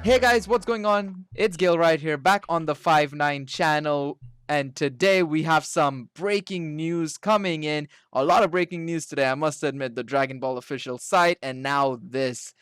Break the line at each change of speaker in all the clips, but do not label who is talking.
Hey guys, what's going on? It's Gil right here, back on the 5-9 channel. And today we have some breaking news coming in. A lot of breaking news today, I must admit. The Dragon Ball official site, and now this.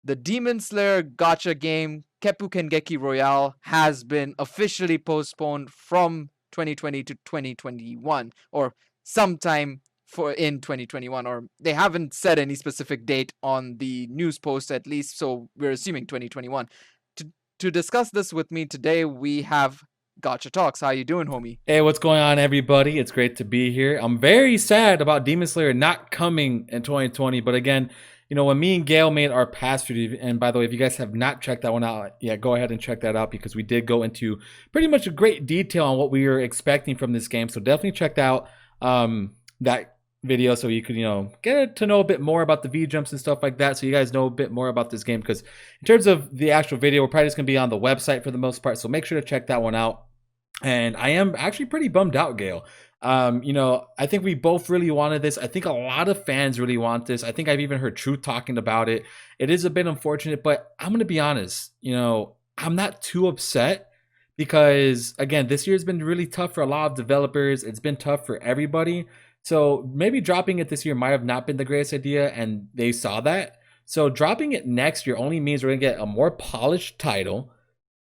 The Demon Slayer Gacha game, Keppuu Kengeki Royale, has been officially postponed from 2020 to 2021, or sometime in 2021, or they haven't said any specific date on the news post at least, so we're assuming 2021. To discuss this with me today, we have Gacha Talks. How you doing, homie?
Hey, what's going on, everybody? It's great to be here. I'm very sad about Demon Slayer not coming in 2020, but again, when me and Gail made our past video, and by the way, if you guys have not checked that one out, yeah, go ahead and check that out because we did go into pretty much a great detail on what we were expecting from this game. So definitely check out that video so you could, get to know a bit more about the V jumps and stuff like that. So you guys know a bit more about this game because in terms of the actual video, we're probably just gonna be on the website for the most part. So make sure to check that one out. And I am actually pretty bummed out, Gail. I think we both really wanted this. I think a lot of fans really want this. I think I've even heard Truth talking about it. It is a bit unfortunate, but I'm going to be honest, I'm not too upset because, again, this year's been really tough for a lot of developers. It's been tough for everybody. So maybe dropping it this year might have not been the greatest idea, and they saw that. So dropping it next year only means we're going to get a more polished title.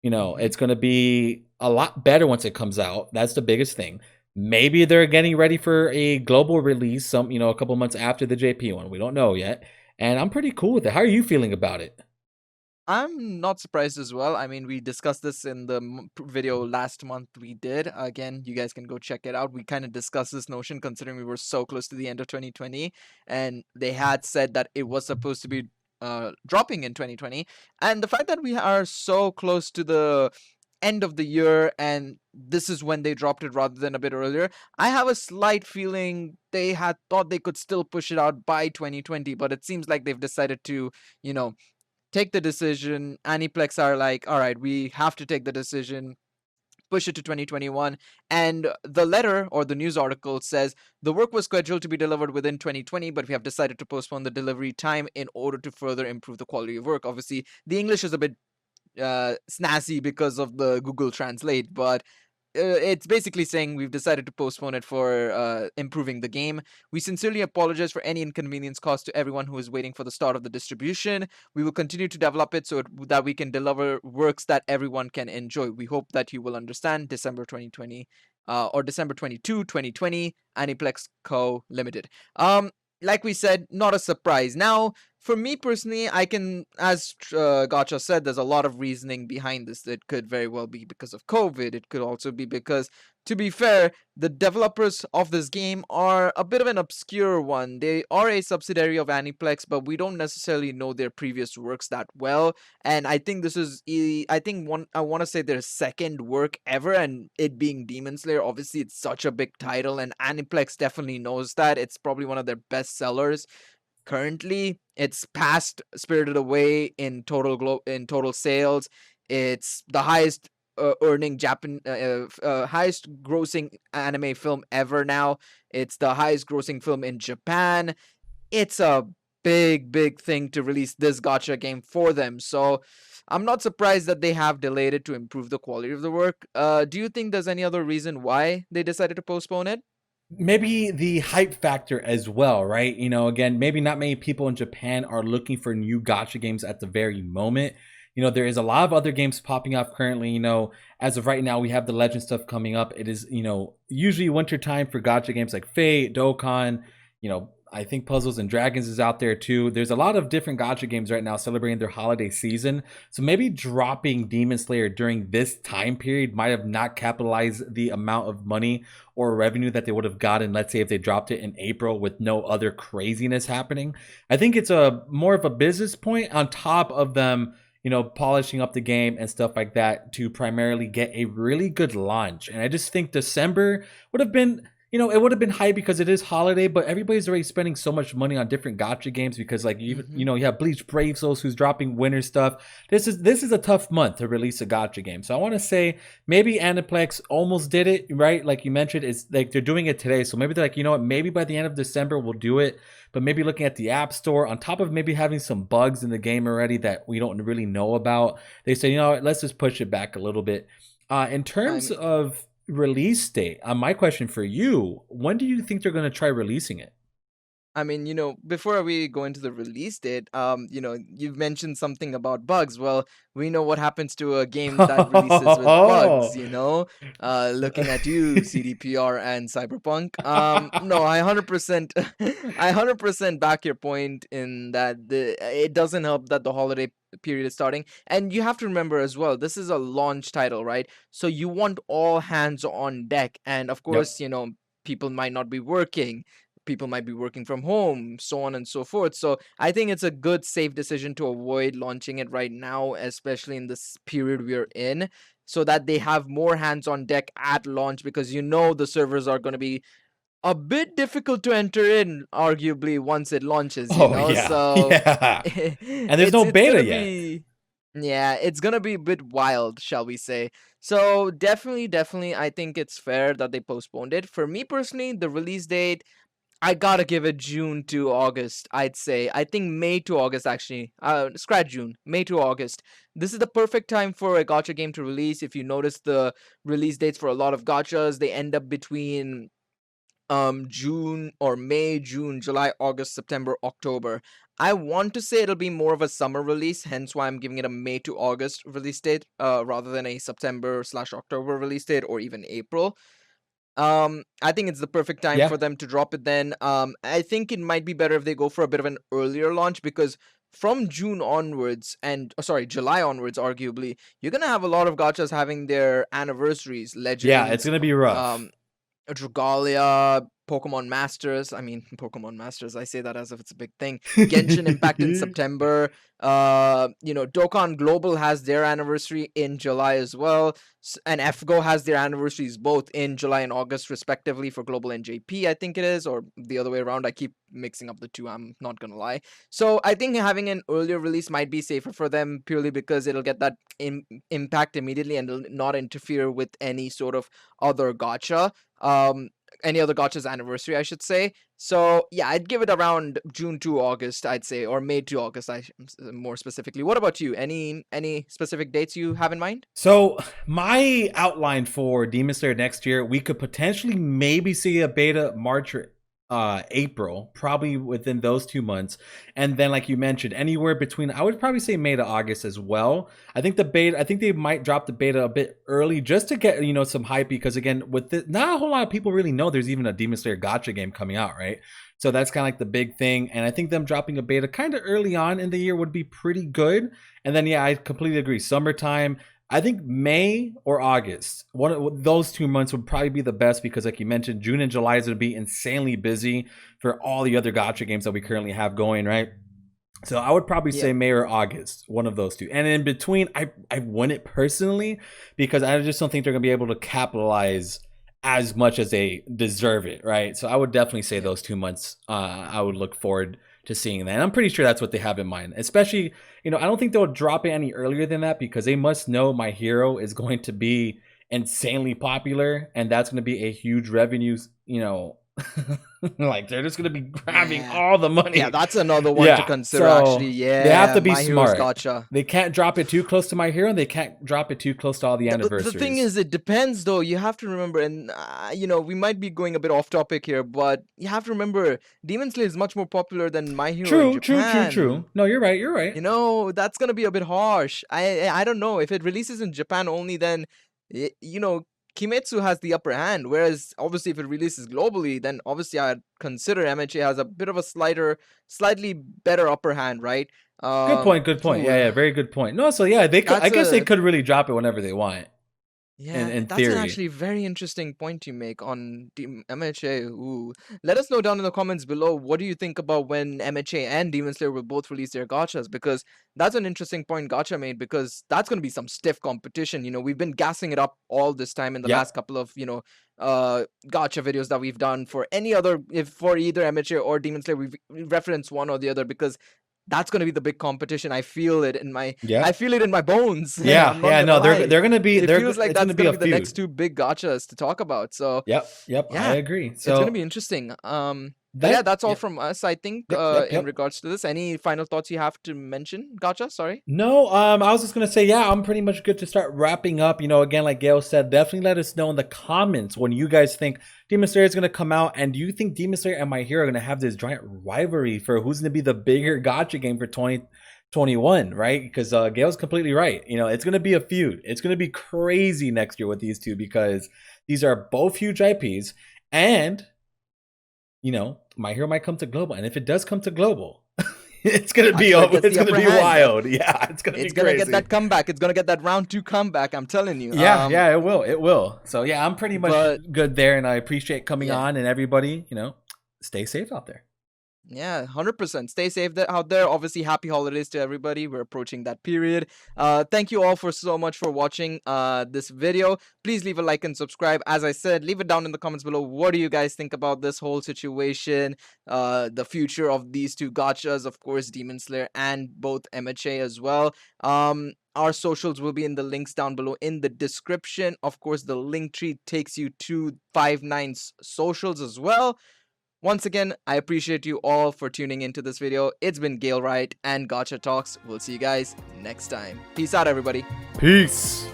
It's going to be a lot better once it comes out. That's the biggest thing. Maybe they're getting ready for a global release a couple months after the JP one. We don't know yet. And I'm pretty cool with it. How are you feeling about it?
I'm not surprised as well. I mean, we discussed this in the video last month we did. Again, you guys can go check it out. We kind of discussed this notion considering we were so close to the end of 2020, and they had said that it was supposed to be dropping in 2020. And the fact that we are so close to the end of the year and this is when they dropped it rather than a bit earlier, I have a slight feeling they had thought they could still push it out by 2020, but it seems like they've decided to, take the decision. Aniplex are like, all right, we have to take the decision, push it to 2021. And the letter or the news article says the work was scheduled to be delivered within 2020, but we have decided to postpone the delivery time in order to further improve the quality of work. Obviously, the English is a bit snazzy because of the Google Translate, but it's basically saying we've decided to postpone it for improving the game. We sincerely apologize for any inconvenience caused to everyone who is waiting for the start of the distribution. We will continue to develop it so that we can deliver works that everyone can enjoy. We hope that you will understand. December 2020 or December 22, 2020, Aniplex Co. Limited. Like we said, not a surprise. Now, for me personally, I can, as Gacha said, there's a lot of reasoning behind this. It could very well be because of COVID. It could also be because, to be fair, the developers of this game are a bit of an obscure one. They are a subsidiary of Aniplex, but we don't necessarily know their previous works that well. And I think this is, I want to say their second work ever, and it being Demon Slayer. Obviously, it's such a big title, and Aniplex definitely knows that. It's probably one of their best sellers currently. It's past Spirited Away in total sales. It's the highest highest grossing anime film ever now. It's the highest grossing film in Japan. It's a big thing to release this gacha game for them. So I'm not surprised that they have delayed it to improve the quality of the work. Do you think there's any other reason why they decided to postpone it?
Maybe the hype factor as well, right? Again, maybe not many people in Japan are looking for new gacha games at the very moment. There is a lot of other games popping up currently. As of right now, we have the Legend stuff coming up. It is, usually winter time for gacha games like Fate, Dokkan, I think Puzzles and Dragons is out there too. There's a lot of different gacha games right now celebrating their holiday season. So maybe dropping Demon Slayer during this time period might have not capitalized the amount of money or revenue that they would have gotten, let's say if they dropped it in April with no other craziness happening. I think it's a more of a business point on top of them, polishing up the game and stuff like that to primarily get a really good launch. And I just think December would have been it would have been high because it is holiday, but everybody's already spending so much money on different gacha games because like
Mm-hmm.
you have Bleach Brave Souls who's dropping winter stuff. This is a tough month to release a gacha game. So I want to say maybe Aniplex almost did it, right? Like you mentioned, it's like they're doing it today. So maybe they're like, you know what, maybe by the end of December we'll do it. But maybe looking at the App Store, on top of maybe having some bugs in the game already that we don't really know about, they say, you know what, let's just push it back a little bit. In
I
terms
mean,
of release date, my question for you, when do you think they're going to try releasing it?
before we go into the release date, you've mentioned something about bugs. Well, we know what happens to a game that releases with bugs, looking at you, CDPR and Cyberpunk. No, I 100%, I 100% back your point in that it doesn't help that the holiday period is starting. And you have to remember as well, this is a launch title, right? So you want all hands on deck. And of
Yep.
course, people might not be working, people might be working from home, so on and so forth. So I think it's a good, safe decision to avoid launching it right now, especially in this period we're in, so that they have more hands on deck at launch, because the servers are going to be a bit difficult to enter in, arguably, once it launches,
Oh yeah,
So
yeah. And there's no
it's
beta
gonna
yet.
be, yeah, it's gonna be a bit wild, shall we say. So definitely, I think it's fair that they postponed it. For me personally, the release date, I gotta give it June to August, I'd say. I think May to August, actually. Scratch June. May to August. This is the perfect time for a gacha game to release. If you notice the release dates for a lot of gachas, they end up between June or May, June, July, August, September, October. I want to say it'll be more of a summer release, hence why I'm giving it a May to August release date, rather than a September/October release date, or even April. I think it's the perfect time
Yeah.
for them to drop it then. I think it might be better if they go for a bit of an earlier launch, because from June onwards, and sorry, July onwards, arguably, you're gonna have a lot of gachas having their anniversaries,
Yeah, it's
Legends,
going to be rough.
um, Dragalia, Pokemon Masters. I mean, Pokemon Masters. I say that as if it's a big thing. Genshin Impact in September. Dokkan Global has their anniversary in July as well, and FGO has their anniversaries both in July and August, respectively, for Global and JP. I think it is, or the other way around. I keep mixing up the two. I'm not gonna lie. So I think having an earlier release might be safer for them, purely because it'll get that impact immediately, and it'll not interfere with any sort of other gacha, um any other gacha's anniversary, I should say. So yeah, I'd give it around June to August, I'd say, or May to August, more specifically. What about you? Any specific dates you have in mind?
So my outline for Demon Slayer next year, we could potentially maybe see a beta March or April, probably within those 2 months. And then, like you mentioned, anywhere between, I would probably say May to August as well. I think I think they might drop the beta a bit early just to get, some hype, because again, not a whole lot of people really know there's even a Demon Slayer Gacha game coming out, right? So that's kind of like the big thing. And I think them dropping a beta kind of early on in the year would be pretty good. And then, yeah, I completely agree. Summertime, I think May or August, one of those 2 months would probably be the best, because, like you mentioned, June and July is going to be insanely busy for all the other gacha games that we currently have going, right? So I would probably
Yep.
say May or August, one of those two. And in between, I win it personally, because I just don't think they're going to be able to capitalize as much as they deserve it, right? So I would definitely say
Yep.
those 2 months. I would look forward to seeing that. And I'm pretty sure that's what they have in mind. Especially, I don't think they'll drop it any earlier than that, because they must know My Hero is going to be insanely popular, and that's going to be a huge revenue, like they're just going to be grabbing
Yeah.
all the
Yeah,
money.
that's another one to
Yeah.
consider, actually.
So they have
Yeah,
to be
My Hero's
smart.
Gacha.
They can't drop it too close to My Hero, and they can't drop it too close to all the
The thing
anniversaries.
is, it depends, though. You have to remember, and we might be going a bit off topic here, but you have to remember, Demon Slayer is much more popular than My Hero in
True, true, true,
Japan.
true. No, you're right. You're right.
That's gonna be a bit harsh. I don't know if it releases in Japan only, then y- you know Kimetsu has the upper hand. Whereas obviously, if it releases globally, then obviously I'd consider MHA has a bit of a slightly better upper hand, right?
Good point. Good point. Yeah,
Phew,
yeah. Very good point. No, so yeah, they could. I
that's
guess they
a
could really drop it whenever they want. In
Yeah,
in
that's an
theory.
actually very interesting point you make on MHA. Ooh. Let us know down in the comments below, what do you think about when MHA and Demon Slayer will both release their gachas? Because that's an interesting point Gacha made, because that's going to be some stiff competition. We've been gassing it up all this time in the last
Yep.
couple of, gacha videos that we've done for any other, if for either MHA or Demon Slayer, we've referenced one or the other, because that's going to be the big competition. I feel it in my
Yeah.
I feel it in my bones.
Yeah,
I'm not
yeah,
gonna
no,
lie.
they're gonna be
It feels like
it's gonna
that's
be
gonna
a
be the next
feud.
two big gachas to talk about. So
Yep, I
yeah,
agree.
it's gonna
So
be interesting. But yeah,
that
that's all
yep,
from us, I think, in
yep.
regards to this. Any final thoughts you have to mention, Gacha? Sorry.
No, I was just gonna say, yeah, I'm pretty much good to start wrapping up. You know, again, like Gail said, definitely let us know in the comments when you guys think Demon Slayer is gonna come out, and do you think Demon Slayer and My Hero are gonna have this giant rivalry for who's gonna be the bigger gotcha game for 2021, right? Because Gail's completely right. You know, it's gonna be a feud. It's gonna be crazy next year with these two because these are both huge IPs, and you know, My Hero might come to global, and if it does come to global,
Gacha gets
it's
the
gonna
upper
be
hand.
wild. Yeah, it's gonna be
It's gonna get
crazy.
that comeback. It's gonna get that round 2 comeback. I'm telling you.
Yeah, yeah, it will. It will. So yeah, I'm pretty much
But
good there, and I appreciate coming
yeah.
on, and everybody, you know, stay safe out there.
Yeah, 100%. Stay safe out there. Obviously, happy holidays to everybody. We're approaching that period. Thank you all for so much for watching this video. Please leave a like and subscribe. As I said, leave it down in the comments below. What do you guys think about this whole situation? The future of these two gachas, of course, Demon Slayer and both MHA as well. Our socials will be in the links down below in the description. Of course, the link tree takes you to 5-9's socials as well. Once again, I appreciate you all for tuning into this video. It's been Gale Wright and Gacha Talks. We'll see you guys next time. Peace out, everybody.
Peace.